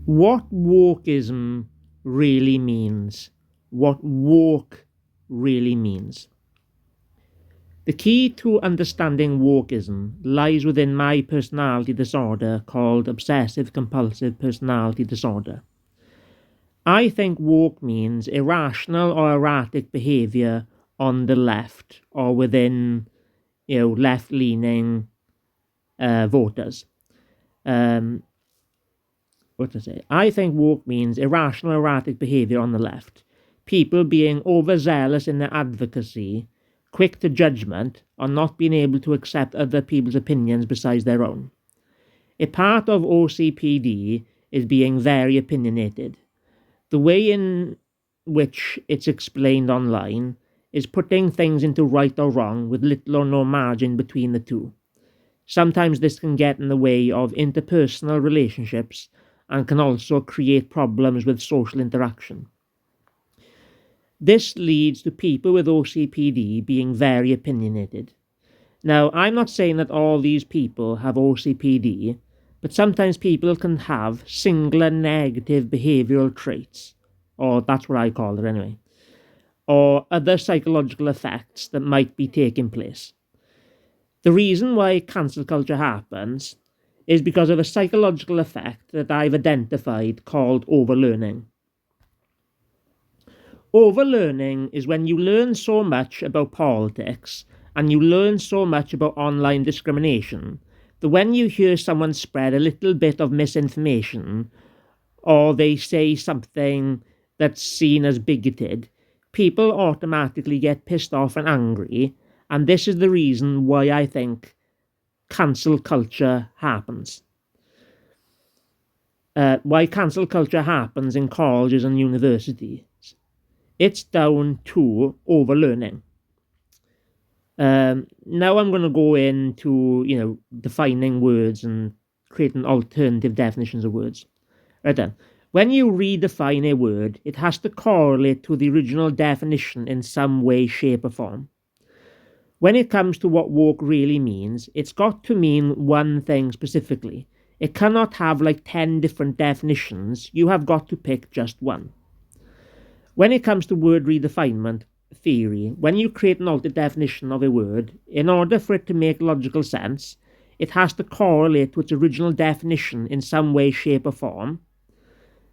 What wokeism really means, what woke really means. The key to understanding wokeism lies within my personality disorder called obsessive compulsive personality disorder. I think woke means irrational or erratic behavior on the left or within, left leaning voters. Um, what to say? I think woke means irrational, erratic behavior on the left. People being overzealous in their advocacy, quick to judgment, or not being able to accept other people's opinions besides their own. A part of OCPD is being very opinionated. The way in which it's explained online is putting things into right or wrong with little or no margin between the two. Sometimes this can get in the way of interpersonal relationships and can also create problems with social interaction. This leads to people with OCPD being very opinionated. Now, I'm not saying that all these people have OCPD, but sometimes people can have singular negative behavioral traits, or that's what I call it anyway, or other psychological effects that might be taking place. The reason why cancel culture happens is because of a psychological effect that I've identified called overlearning. Overlearning is when you learn so much about politics and you learn so much about online discrimination that when you hear someone spread a little bit of misinformation or they say something that's seen as bigoted, people automatically get pissed off and angry. And this is the reason why I think cancel culture happens. Why cancel culture happens in colleges and universities. It's down to overlearning. Now I'm going to go into, defining words and creating alternative definitions of words. Right then. When you redefine a word, it has to correlate to the original definition in some way, shape, or form. When it comes to what woke really means, it's got to mean one thing specifically. It cannot have like 10 different definitions. You have got to pick just one. When it comes to word redefinement theory, when you create an altered definition of a word, in order for it to make logical sense, it has to correlate to its original definition in some way, shape, or form,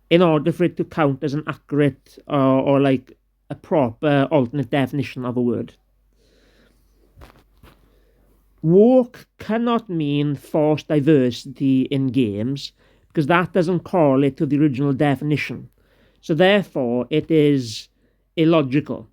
in order for it to count as an accurate or like a proper alternate definition of a word. Woke cannot mean forced diversity in games because that doesn't correlate to the original definition. So therefore, it is illogical.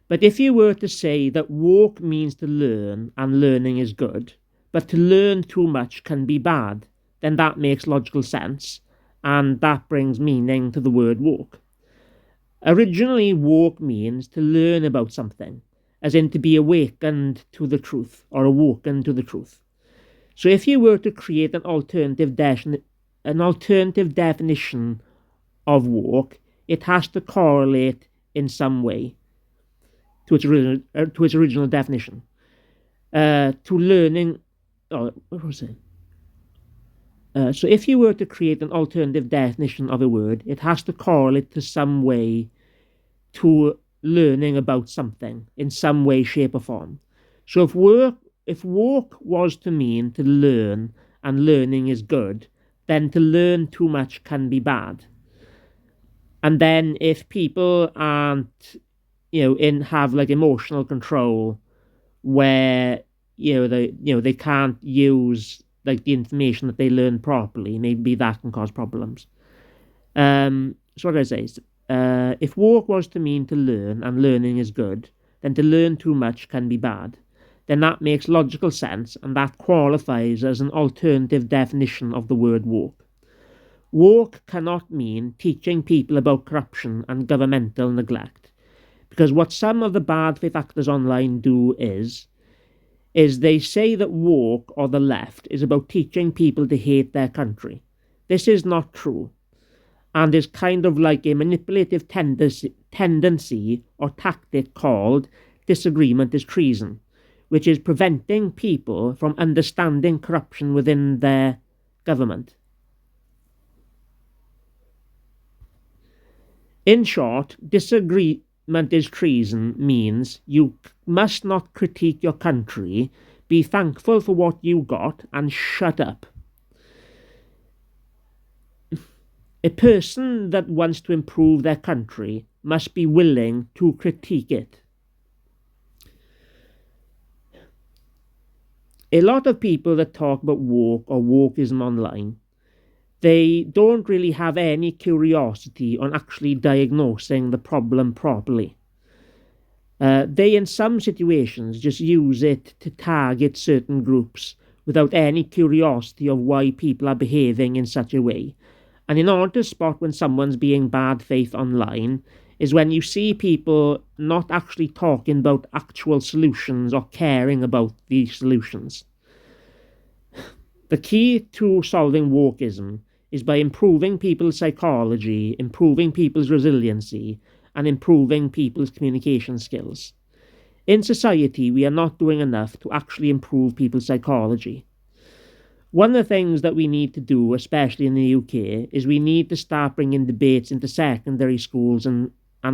But if you were to say that woke means to learn and learning is good, but to learn too much can be bad, then that makes logical sense, and that brings meaning to the word woke. Originally, woke means to learn about something, as in to be awakened to the truth or awoken to the truth. So if you were to create an alternative definition of woke, it has to correlate in some way to its original definition. To learning, what was it? So if you were to create an alternative definition of a word, it has to correlate to some way to learning about something in some way, shape, or form. So if woke was to mean to learn and learning is good, then to learn too much can be bad. And then if people aren't, have like emotional control where, they can't use like the information that they learn properly, maybe that can cause problems. So what did I say? If woke was to mean to learn and learning is good, then to learn too much can be bad. Then that makes logical sense and that qualifies as an alternative definition of the word woke. Woke cannot mean teaching people about corruption and governmental neglect, because what some of the bad faith actors online do is they say that woke or the left is about teaching people to hate their country. This is not true, and is kind of like a manipulative tendency or tactic called disagreement is treason, which is preventing people from understanding corruption within their government. In short, disagreement is treason means you must not critique your country, be thankful for what you got, and shut up. A person that wants to improve their country must be willing to critique it. A lot of people that talk about woke or wokeism online, they don't really have any curiosity on actually diagnosing the problem properly. They, in some situations, just use it to target certain groups without any curiosity of why people are behaving in such a way. And in order to spot when someone's being bad faith online is when you see people not actually talking about actual solutions or caring about these solutions. The key to solving wokeism is by improving people's psychology, improving people's resiliency, and improving people's communication skills. In society, we are not doing enough to actually improve people's psychology. One of the things that we need to do, especially in the UK, is we need to start bringing debates into secondary schools and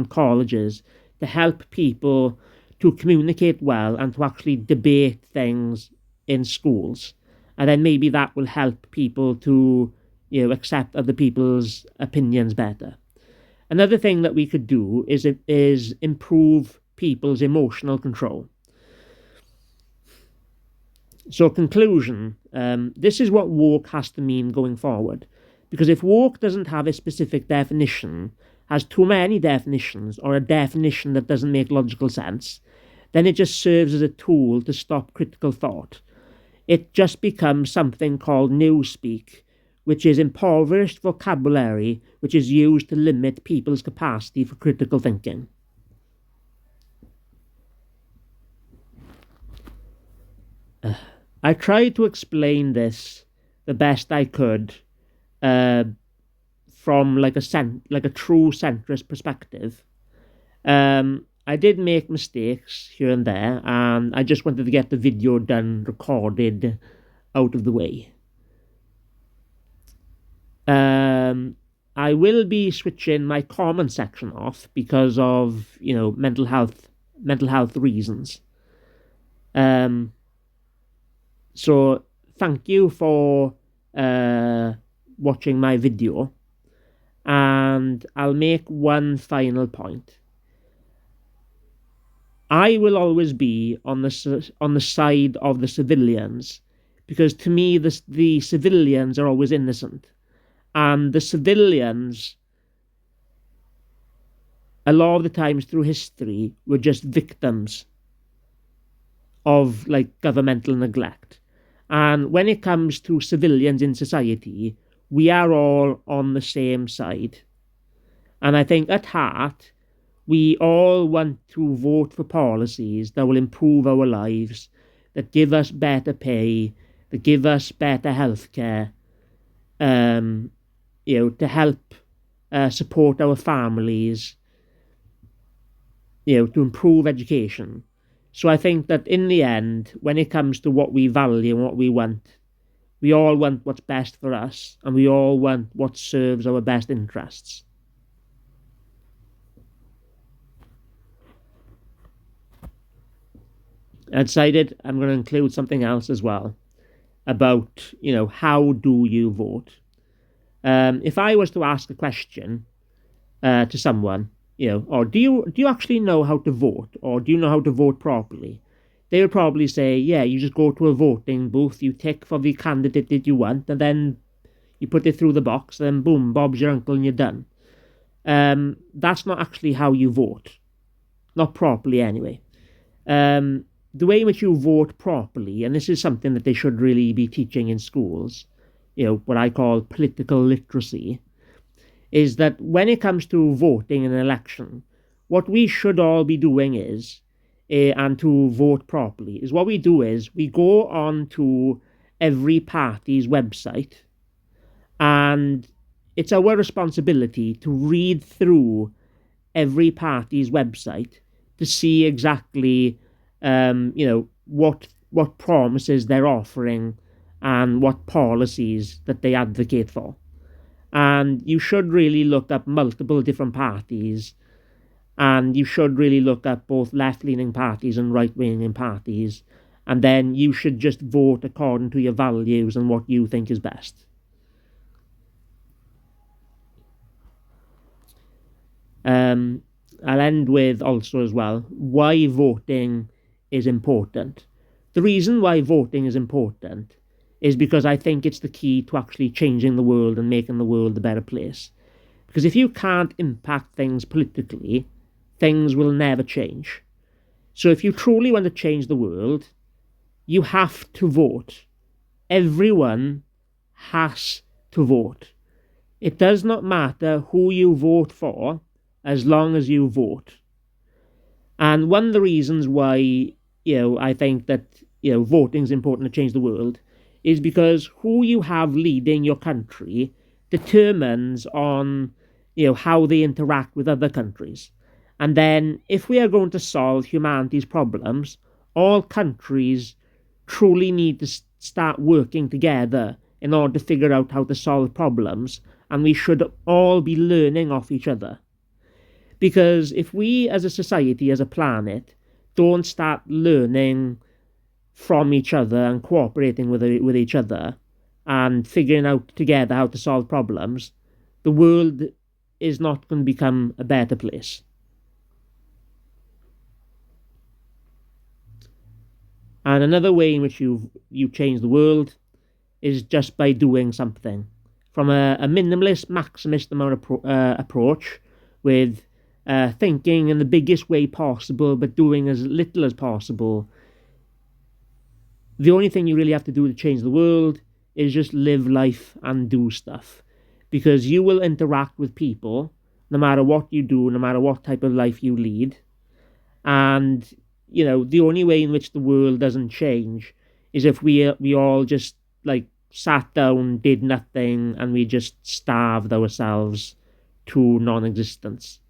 colleges to help people to communicate well and to actually debate things in schools. And then maybe that will help people to, accept other people's opinions better. Another thing that we could do is improve people's emotional control. So, conclusion, this is what woke has to mean going forward. Because if woke doesn't have a specific definition, has too many definitions, or a definition that doesn't make logical sense, then it just serves as a tool to stop critical thought. It just becomes something called newspeak, which is impoverished vocabulary which is used to limit people's capacity for critical thinking. I tried to explain this the best I could from like a true centrist perspective. I did make mistakes here and there, and I just wanted to get the video done, recorded, out of the way. I will be switching my comment section off because of mental health reasons. So thank you for watching my video, and I'll make one final point. I will always be on the side of the civilians, because to me the civilians are always innocent, and the civilians a lot of the times through history were just victims of like governmental neglect. And when it comes to civilians in society, we are all on the same side. And I think at heart, we all want to vote for policies that will improve our lives, that give us better pay, that give us better healthcare, to help support our families, to improve education. So I think that in the end, when it comes to what we value and what we want, we all want what's best for us, and we all want what serves our best interests. I decided I'm going to include something else as well about, how do you vote? If I was to ask a question to someone, or do you actually know how to vote, or do you know how to vote properly? They would probably say, yeah, you just go to a voting booth, you tick for the candidate that you want, and then you put it through the box, and then boom, Bob's your uncle, and you're done. That's not actually how you vote. Not properly, anyway. The way in which you vote properly, and this is something that they should really be teaching in schools, what I call political literacy, is that when it comes to voting in an election, what we should all be doing is, and to vote properly, is what we do is we go on to every party's website, and it's our responsibility to read through every party's website to see exactly what promises they're offering and what policies that they advocate for. And you should really look at multiple different parties, and you should really look at both left-leaning parties and right-leaning parties, and then you should just vote according to your values and what you think is best. I'll end with also as well why voting is important. The reason why voting is important is because I think it's the key to actually changing the world and making the world a better place. Because if you can't impact things politically, things will never change. So if you truly want to change the world, you have to vote. Everyone has to vote. It does not matter who you vote for as long as you vote. And one of the reasons why, I think that, voting is important to change the world is because who you have leading your country determines on, how they interact with other countries. And then if we are going to solve humanity's problems, all countries truly need to start working together in order to figure out how to solve problems, and we should all be learning off each other. Because if we as a society, as a planet, don't start learning from each other and cooperating with each other and figuring out together how to solve problems, the world is not going to become a better place. And another way in which you change the world is just by doing something. From a minimalist, maximist approach with thinking in the biggest way possible but doing as little as possible. The only thing you really have to do to change the world is just live life and do stuff. Because you will interact with people no matter what you do, no matter what type of life you lead. And, the only way in which the world doesn't change is if we all just sat down, did nothing, and we just starved ourselves to non-existence.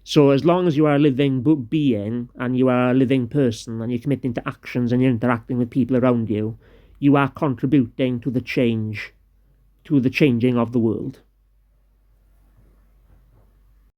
So as long as you are a living being and you are a living person and you're committing to actions and you're interacting with people around you, you are contributing to the changing of the world.